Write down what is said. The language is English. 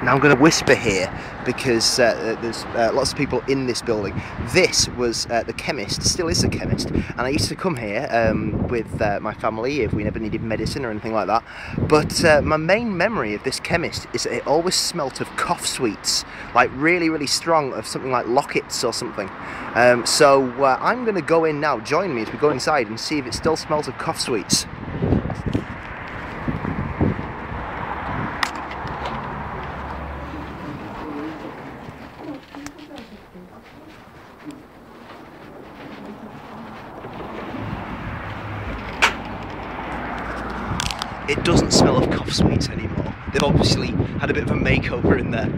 Now I'm going to whisper here because there's lots of people in this building. This was the Chemist, still is the Chemist, and I used to come here with my family if we never needed medicine or anything like that. But my main memory of this Chemist is that it always smelt of cough sweets, like really, really strong, of something like Lockets or something. So I'm going to go in now. Join me as we go inside and see if it still smells of cough sweets. It doesn't smell of cough sweets anymore. They've obviously had a bit of a makeover in there.